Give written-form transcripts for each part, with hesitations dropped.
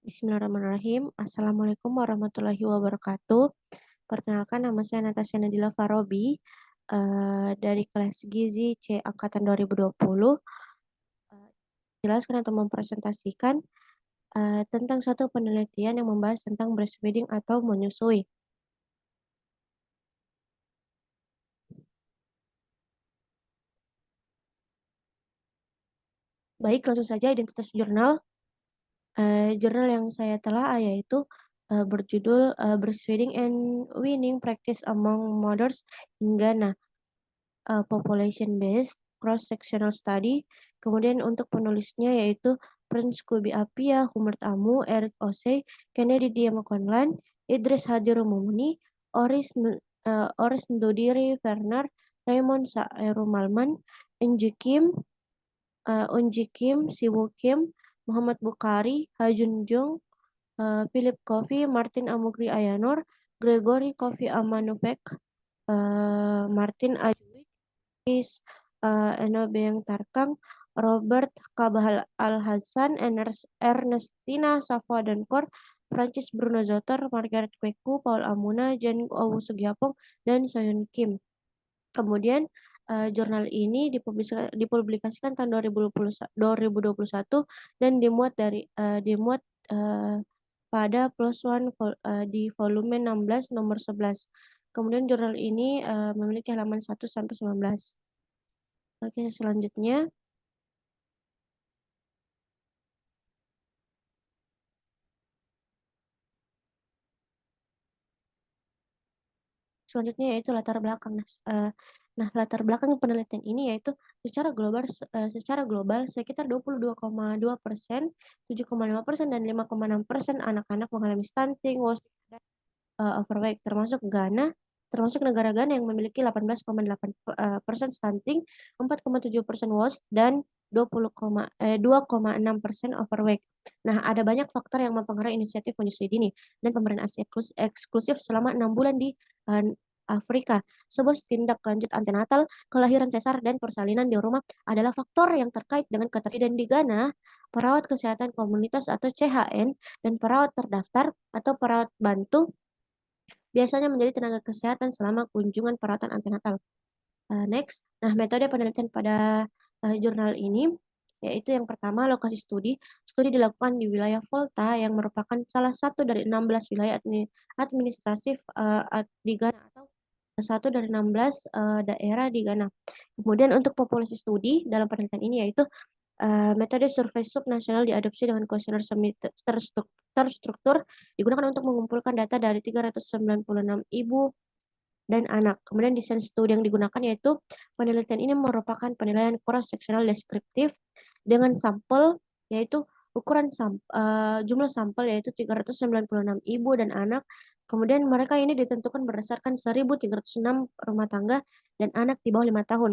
Bismillahirrahmanirrahim. Assalamualaikum warahmatullahi wabarakatuh. Perkenalkan, nama saya Natasha Nadila Farobi, dari kelas Gizi C angkatan 2020. Eh, Jelaskan atau mempresentasikan tentang suatu penelitian yang membahas tentang breastfeeding atau menyusui. Baik, langsung saja identitas jurnal. Jurnal yang saya telah yaitu berjudul Breastfeeding and Weaning Practice Among Mothers in Ghana. Population based cross-sectional study. Kemudian untuk penulisnya yaitu Prince Kubi Apia, Humert Amu, Eric Osei, Kennedy Diamakonlan, Idris Hadirumumuni, Oris Ndodiri Werner, Raymond Saeru Malman, Unji Kim, Siwoo Kim, Muhammad Bukhari, Hajun Jung, Philip Kofi, Martin Amugri Ayanor, Gregory Kofi Amanupek, Martin Ajuik, Enobeang Tarkang, Robert Kabahal Al-Hassan, Ernestina Safwa Dankor, Francis Bruno Zotter, Margaret Kweku, Paul Amuna, Jen Owu Sugiapong, dan Soyun Kim. Kemudian jurnal ini dipublikasikan tahun 2021 dan dimuat pada di volume 16 nomor 11. Kemudian jurnal ini memiliki halaman 1 sampai 19. Oke, selanjutnya yaitu latar belakang. Latar belakang penelitian ini yaitu secara global sekitar 22,2%, 7,5% dan 5,6% anak-anak mengalami stunting, overweight, termasuk negara Ghana yang memiliki 18,8% stunting, 4,7% WOS, dan 2,6% overweight. Nah, ada banyak faktor yang mempengaruhi inisiatif menyusui dini dan pemberian ASI eksklusif selama 6 bulan di Afrika. Sebuah tindak lanjut antenatal, kelahiran sesar, dan persalinan di rumah adalah faktor yang terkait dengan keterlibatan di Ghana. Perawat kesehatan komunitas atau CHN dan perawat terdaftar atau perawat bantu biasanya menjadi tenaga kesehatan selama kunjungan perawatan antenatal. Next, metode penelitian pada jurnal ini yaitu yang pertama lokasi studi. Studi dilakukan di wilayah Volta yang merupakan salah satu dari 16 wilayah administratif di Ghana atau satu dari 16 daerah di Ghana. Kemudian untuk populasi studi dalam penelitian ini yaitu metode survei subnasional diadopsi dengan kuesioner semi terstruktur digunakan untuk mengumpulkan data dari 396 ibu dan anak. Kemudian desain studi yang digunakan yaitu penelitian ini merupakan penilaian cross-sectional deskriptif dengan sampel yaitu jumlah sampel yaitu 396 ibu dan anak. Kemudian mereka ini ditentukan berdasarkan 1.306 rumah tangga dan anak di bawah 5 tahun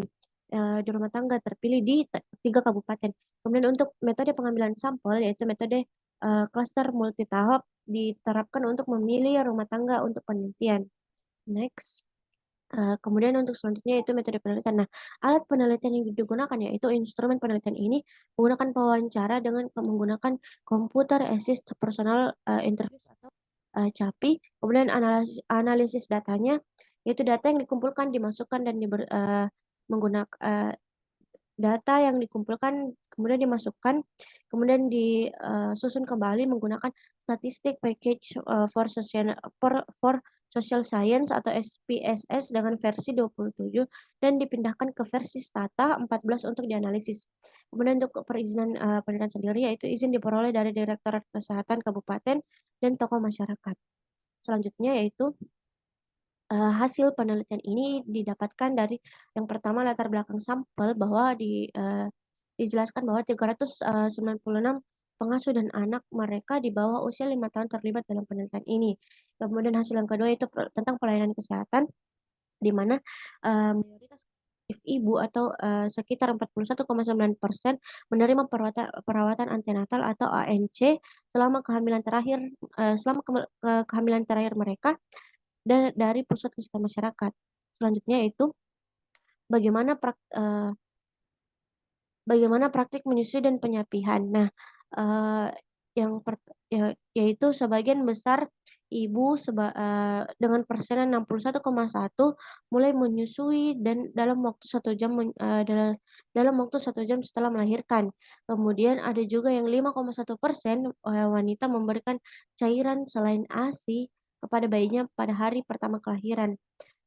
di rumah tangga terpilih di 3 kabupaten. Kemudian untuk metode pengambilan sampel yaitu metode cluster multitahap diterapkan untuk memilih rumah tangga untuk penelitian. Next. Kemudian untuk selanjutnya itu metode penelitian. Nah, alat penelitian yang digunakan yaitu instrumen penelitian ini menggunakan pewawancara dengan menggunakan computer assist personal interview atau CAPI. Kemudian analisis datanya yaitu data yang dikumpulkan, dimasukkan dan menggunakan data yang dikumpulkan kemudian dimasukkan kemudian disusun kembali menggunakan statistik package for social science atau SPSS dengan versi 27 dan dipindahkan ke versi Stata 14 untuk dianalisis. Kemudian untuk perizinan penelitian sendiri yaitu izin diperoleh dari Direktorat Kesehatan Kabupaten dan tokoh masyarakat. Selanjutnya yaitu hasil penelitian ini didapatkan dari yang pertama latar belakang sampel bahwa dijelaskan bahwa 396 pengasuh dan anak mereka di bawah usia 5 tahun terlibat dalam penelitian ini. Kemudian hasil yang kedua itu tentang pelayanan kesehatan di mana mayoritas ibu atau sekitar 41,9% menerima perawatan antenatal atau ANC selama kehamilan terakhir mereka dan dari pusat kesehatan masyarakat. Selanjutnya itu bagaimana bagaimana praktik menyusui dan penyapihan. Nah, yang yaitu sebagian besar ibu dengan persenan 61,1 mulai menyusui dan dalam waktu 1 jam setelah melahirkan. Kemudian ada juga yang 5,1% wanita memberikan cairan selain ASI kepada bayinya pada hari pertama kelahiran.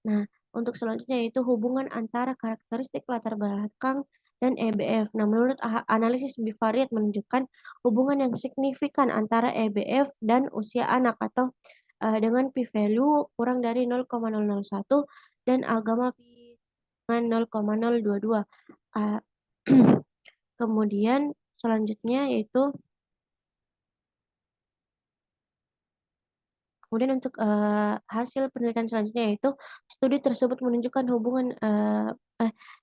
Nah, untuk selanjutnya yaitu hubungan antara karakteristik latar belakang dan EBF. Nah, menurut analisis bivariat menunjukkan hubungan yang signifikan antara EBF dan usia anak atau dengan p-value kurang dari 0,001 dan agama dengan 0,022. Ah, kemudian selanjutnya yaitu Kemudian untuk, hasil penelitian selanjutnya yaitu studi tersebut menunjukkan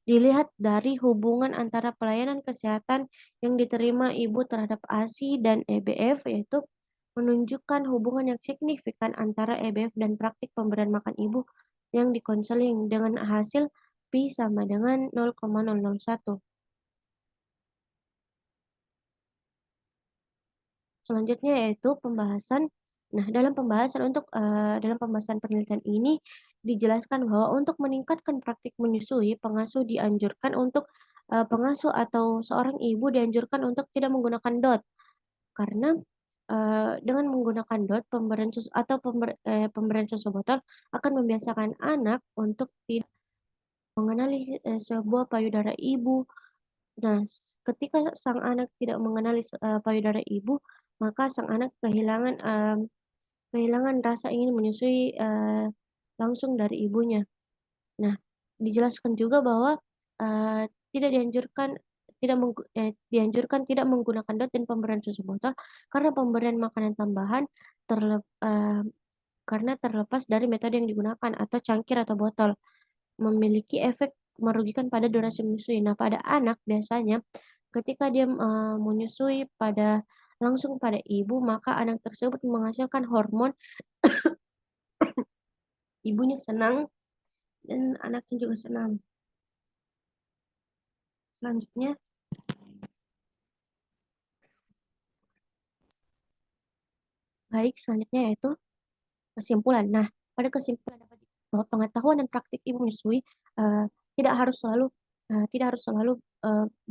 dilihat dari hubungan antara pelayanan kesehatan yang diterima ibu terhadap ASI dan EBF, yaitu menunjukkan hubungan yang signifikan antara EBF dan praktik pemberian makan ibu yang dikonseling dengan hasil P sama dengan 0,001. Selanjutnya yaitu pembahasan. Nah, dalam pembahasan penelitian ini dijelaskan bahwa untuk meningkatkan praktik menyusui, pengasuh atau seorang ibu dianjurkan untuk tidak menggunakan DOT karena, dengan menggunakan DOT pemberian susu botol akan membiasakan anak untuk tidak mengenali, sebuah payudara ibu. Nah, ketika sang anak tidak mengenali payudara ibu, maka sang anak kehilangan rasa ingin menyusui, langsung dari ibunya. Nah, dijelaskan juga bahwa, tidak dianjurkan tidak menggunakan DOT dan pemberian susu botol karena pemberian makanan tambahan terlep eee, karena terlepas dari metode yang digunakan atau cangkir atau botol, memiliki efek merugikan pada durasi menyusui. Nah, pada anak biasanya ketika dia, menyusui langsung pada ibu, maka anak tersebut menghasilkan hormon, ibunya senang dan anaknya juga senang. Selanjutnya, selanjutnya yaitu kesimpulan. Nah, pada kesimpulan dapat bahwa pengetahuan dan praktik ibu menyusui, eee, tidak harus selalu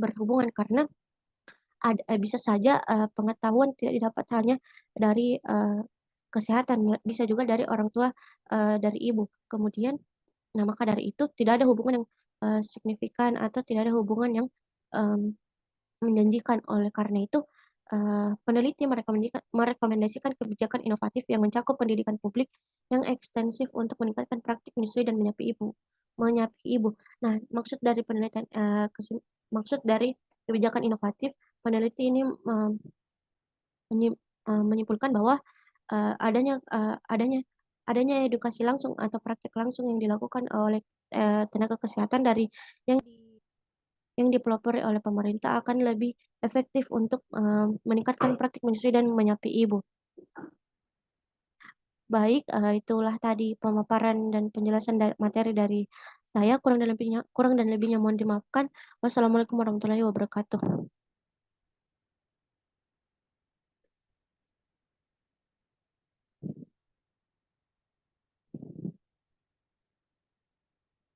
berhubungan karena bisa saja, pengetahuan tidak didapat hanya dari, kesehatan, bisa juga dari orang tua, dari ibu. Kemudian, nah, maka dari itu tidak ada hubungan yang, signifikan atau tidak ada hubungan yang, mmm, menjanjikan. Oleh karena itu, peneliti merekomendasikan kebijakan inovatif yang mencakup pendidikan publik yang ekstensif untuk meningkatkan praktik menyusui dan menyapih ibu. Nah, maksud dari kebijakan inovatif, peneliti ini, menyimpulkan bahwa, eee, adanya eee, adanya adanya edukasi langsung atau praktik langsung yang dilakukan oleh, tenaga kesehatan yang dipelopori oleh pemerintah akan lebih efektif untuk, meningkatkan praktik menyusui dan menyapih ibu. Baik, itulah tadi pemaparan dan penjelasan materi dari saya, kurang dan lebihnya mohon dimaafkan. Wassalamualaikum warahmatullahi wabarakatuh.